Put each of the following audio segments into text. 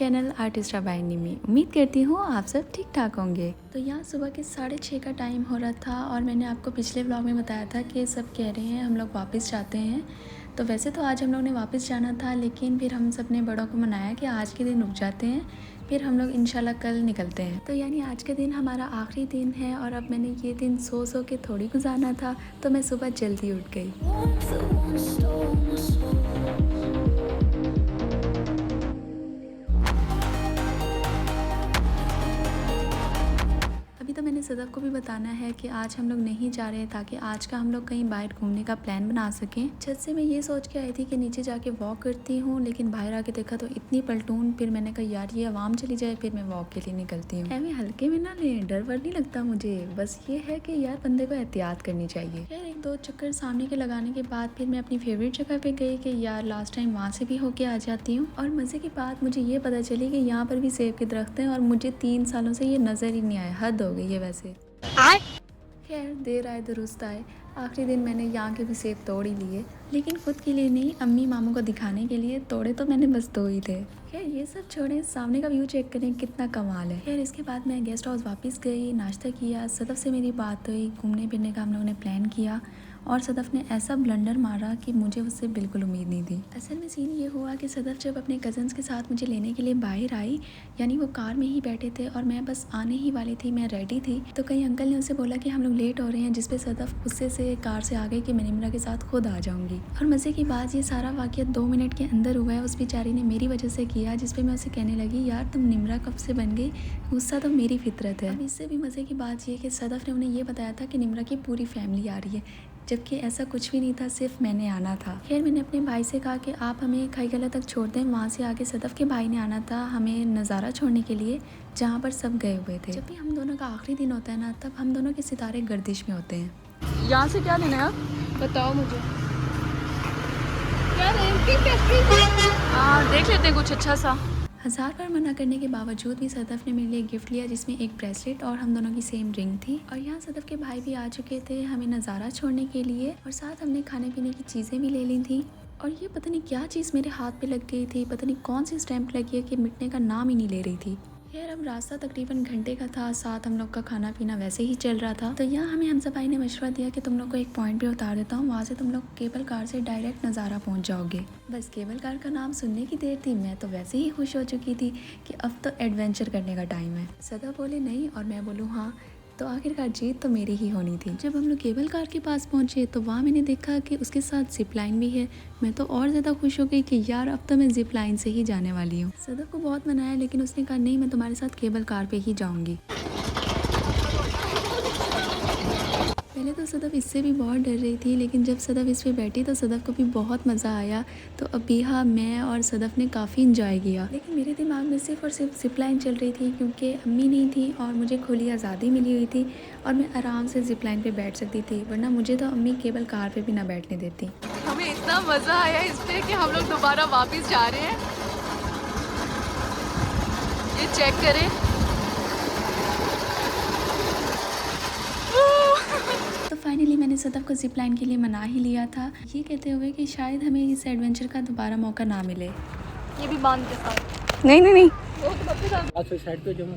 Channel आर्टिस्टा bye निमी। उम्मीद करती हूँ आप सब ठीक ठाक होंगे। तो यहाँ सुबह के 6:30 का टाइम हो रहा था और मैंने आपको पिछले व्लॉग में बताया था कि सब कह रहे हैं हम लोग वापस जाते हैं। तो वैसे तो आज हम लोग ने वापस जाना था, लेकिन फिर हम सब ने बड़ों को मनाया कि आज के दिन रुक जाते हैं, फिर हम लोग इंशाल्लाह कल निकलते हैं। तो यानी आज के दिन हमारा आखिरी दिन है और अब मैंने ये दिन सो के थोड़ी गुजारना था, तो मैं सुबह जल्दी उठ गई। अभी तो मैंने सदफ को भी बताना है कि आज हम लोग नहीं जा रहे ताकि आज का हम लोग कहीं बाहर घूमने का प्लान बना सकें। छत से मैं ये सोच के आई थी कि नीचे जाके वॉक करती हूँ, लेकिन बाहर आके देखा तो इतनी पलटून। फिर मैंने कहा यार ये आवाम चली जाए, फिर मैं वॉक के लिए निकलती हूँ। मैं हल्के में ना ले, डर वर नहीं लगता मुझे, बस ये है कि यार बंदे को एहतियात करनी चाहिए। फिर 1-2 चक्कर सामने के लगाने के बाद फिर मैं अपनी फेवरेट जगह पे गई कि यार लास्ट टाइम वहाँ से भी होके आ जाती हूँ। और मज़े की बात मुझे ये पता चली कि यहाँ पर भी सेब के दरख्त हैं और मुझे 3 सालों से ये नज़र ही नहीं आया। हद हो गई है वैसे। खैर देर आए दुरुस्त आए, आखिरी दिन मैंने यहाँ के भी सेब तोड़ ही लिए, लेकिन खुद के लिए नहीं, अम्मी मामू को दिखाने के लिए। तोड़े तो मैंने बस 2 ही थे। खैर ये सब छोड़ें, सामने का व्यू चेक करें कितना कमाल है। खैर इसके बाद मैं गेस्ट हाउस वापस गई, नाश्ता किया, सदफ से मेरी बात हुई, घूमने फिरने का हम लोगों ने प्लान किया और सदफ ने ऐसा ब्लंडर मारा कि मुझे उससे बिल्कुल उम्मीद नहीं थी। असल में सीन ये हुआ कि सदफ जब अपने कज़न्स के साथ मुझे लेने के लिए बाहर आई, यानी वो कार में ही बैठे थे और मैं बस आने ही वाली थी, मैं रेडी थी, तो कहीं अंकल ने उसे बोला कि हम लोग लेट हो रहे हैं, जिसपे सदफ गुस्से से कार से आ गई कि मैं निम्रा के साथ खुद आ जाऊंगी। और मज़े की बात ये सारा वाक़या 2 मिनट के अंदर हुआ है। उस बेचारी ने मेरी वजह से किया, जिसपे मैं उसे कहने लगी यार तुम निम्रा कब से बन गई, गुस्सा तो मेरी फितरत है। अब इससे भी मज़े की बात ये कि सदफ ने उन्हें ये बताया था कि निम्रा की पूरी फैमिली आ रही है, जबकि ऐसा कुछ भी नहीं था, सिर्फ मैंने आना था। खैर मैंने अपने भाई से कहा कि आप हमें खाईगला तक छोड़ दें, वहाँ से आगे सदफ के भाई ने आना था हमें नज़ारा छोड़ने के लिए, जहाँ पर सब गए हुए थे। जब भी हम दोनों का आखिरी दिन होता है ना, तब हम दोनों के सितारे गर्दिश में होते हैं। यहाँ से क्या लेना है आप बताओ मुझे। हाँ देख लेते हैं कुछ अच्छा सा। 1000 बार मना करने के बावजूद भी सदफ ने मेरे लिए गिफ्ट लिया, जिसमें एक ब्रेसलेट और हम दोनों की सेम रिंग थी। और यहाँ सदफ के भाई भी आ चुके थे हमें नज़ारा छोड़ने के लिए, और साथ हमने खाने पीने की चीज़ें भी ले ली थी। और ये पता नहीं क्या चीज़ मेरे हाथ पे लग गई थी, पता नहीं कौन सी स्टैम्प लगी है कि मिटने का नाम ही नहीं ले रही थी। खैर अब रास्ता तकरीबन घंटे का था, साथ हम लोग का खाना पीना वैसे ही चल रहा था। तो यहाँ हमें हमसा भाई ने मशवरा दिया कि तुम लोग को एक पॉइंट पे उतार देता हूँ, वहाँ से तुम लोग केबल कार से डायरेक्ट नज़ारा पहुँच जाओगे। बस केबल कार का नाम सुनने की देर थी, मैं तो वैसे ही खुश हो चुकी थी कि अब तो एडवेंचर करने का टाइम है। सदा बोले नहीं और मैं बोलूँ हाँ, तो आखिरकार जीत तो मेरी ही होनी थी। जब हम लोग केबल कार के पास पहुंचे तो वहाँ मैंने देखा कि उसके साथ जिप लाइन भी है। मैं तो और ज़्यादा खुश हो गई कि यार अब तो मैं जिप लाइन से ही जाने वाली हूँ। सदफ को बहुत मनाया, लेकिन उसने कहा नहीं मैं तुम्हारे साथ केबल कार पे ही जाऊँगी। पहले तो सदफ इससे भी बहुत डर रही थी, लेकिन जब सदफ इस पे बैठी तो सदफ को भी बहुत मज़ा आया। तो अबीहा, मैं और सदफ ने काफ़ी इंजॉय किया, लेकिन मेरे दिमाग में सिर्फ और सिर्फ जिप लाइन चल रही थी, क्योंकि अम्मी नहीं थी और मुझे खुली आज़ादी मिली हुई थी और मैं आराम से जिप लाइन पे बैठ सकती थी, वरना मुझे तो अम्मी केबल कार पे भी ना बैठने देती। हमें इतना मज़ा आया इस पे कि हम लोग दोबारा वापस जा रहे हैं। ये चेक करें। तो फाइनली मैंने सदफ को जिप लाइन के लिए मना ही लिया था, ये कहते हुए कि शायद हमें इस एडवेंचर का दोबारा मौका ना मिले। ये भी बांध के साथ। नहीं साइड पे जमा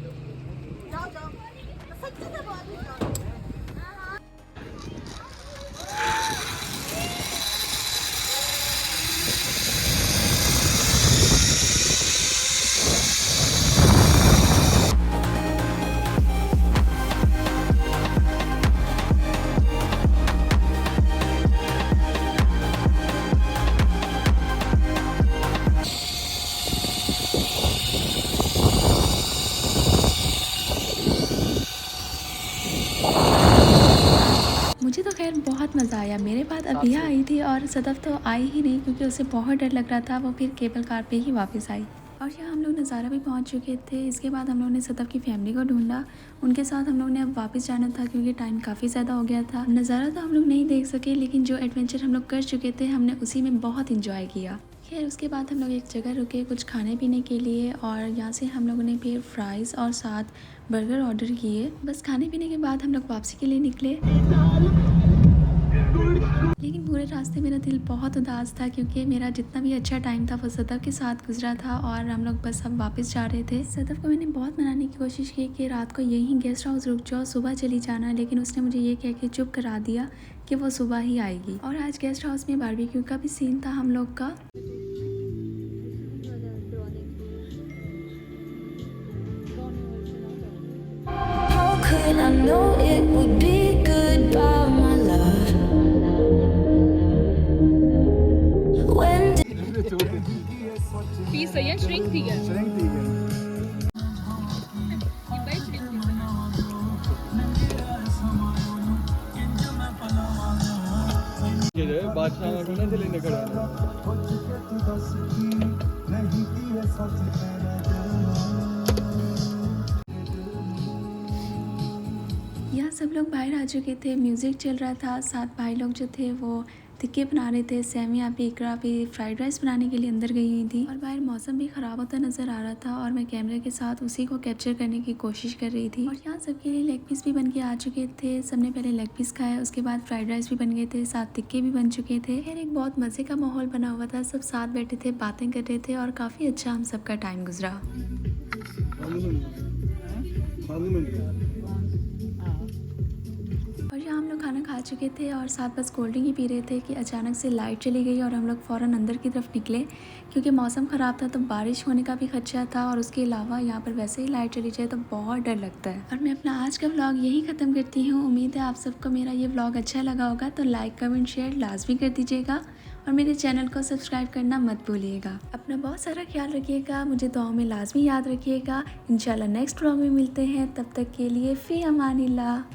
मुझे तो खैर बहुत मज़ा आया। मेरे बाद अबिया आई थी और सदफ तो आई ही नहीं, क्योंकि उसे बहुत डर लग रहा था। वो फिर केबल कार पे ही वापस आई और यहाँ हम लोग नज़ारा भी पहुँच चुके थे। इसके बाद हम लोग ने सदफ की फैमिली को ढूंढा, उनके साथ हम लोग ने अब वापस जाना था, क्योंकि टाइम काफ़ी ज़्यादा हो गया था। नज़ारा तो हम लोग नहीं देख सके, लेकिन जो एडवेंचर हम लोग कर चुके थे हमने उसी में बहुत इंजॉय किया। खैर उसके बाद हम लोग एक जगह रुके कुछ खाने पीने के लिए, और यहाँ से हम लोगों ने फिर फ्राइज़ और साथ बर्गर ऑर्डर किए। बस खाने पीने के बाद हम लोग वापसी के लिए निकले। लेकिन पूरे रास्ते मेरा दिल बहुत उदास था क्योंकि मेरा जितना भी अच्छा टाइम था वो सदफ के साथ गुजरा था और हम लोग बस अब वापस जा रहे थे। सदफ को मैंने बहुत मनाने की कोशिश की कि रात को यहीं गेस्ट हाउस रुक जाओ, सुबह चली जाना, लेकिन उसने मुझे ये कह के चुप करा दिया कि वो सुबह ही आएगी। और आज गेस्ट हाउस में बारबेक्यू का भी सीन था हम लोग का। How could I know it would be goodbye, my love? When piece सही है, श्रिंक ठीक है। बादशाह को ना लेने खड़ा यहाँ सब लोग बाहर आ चुके थे, म्यूज़िक चल रहा था, साथ भाई लोग जो थे वो टिक्के बना रहे थे, सेमिया भी, इकरा भी फ्राइड राइस बनाने के लिए अंदर गई हुई थी। और बाहर मौसम भी ख़राब होता नज़र आ रहा था और मैं कैमरे के साथ उसी को कैप्चर करने की कोशिश कर रही थी। और यहाँ सबके लिए लेग पीस भी बन के आ चुके थे, सबने पहले लेग पीस खाया, उसके बाद फ्राइड राइस भी बन गए थे, साथ टिक्के भी बन चुके थे। फिर एक बहुत मज़े का माहौल बना हुआ था, सब साथ बैठे थे, बातें कर रहे थे और काफ़ी अच्छा हम सबका टाइम गुजरा। और यहाँ हम लोग खाना खा चुके थे और साथ बस कोल्ड ड्रिंक ही पी रहे थे कि अचानक से लाइट चली गई और हम लोग फ़ौरन अंदर की तरफ निकले क्योंकि मौसम ख़राब था तो बारिश होने का भी खदशा था और उसके अलावा यहाँ पर वैसे ही लाइट चली जाए तो बहुत डर लगता है। और मैं अपना आज का व्लॉग यही ख़त्म करती हूँ। उम्मीद है आप सबको मेरा ये व्लॉग अच्छा लगा होगा, तो लाइक कमेंट शेयर लाजमी कर दीजिएगा और मेरे चैनल को सब्सक्राइब करना मत भूलिएगा। अपना बहुत सारा ख्याल रखिएगा, मुझे दुआओं में लाजमी याद रखिएगा। इंशाल्लाह नेक्स्ट व्लॉग में मिलते हैं, तब तक के लिए फ़ी अमानिल्लाह।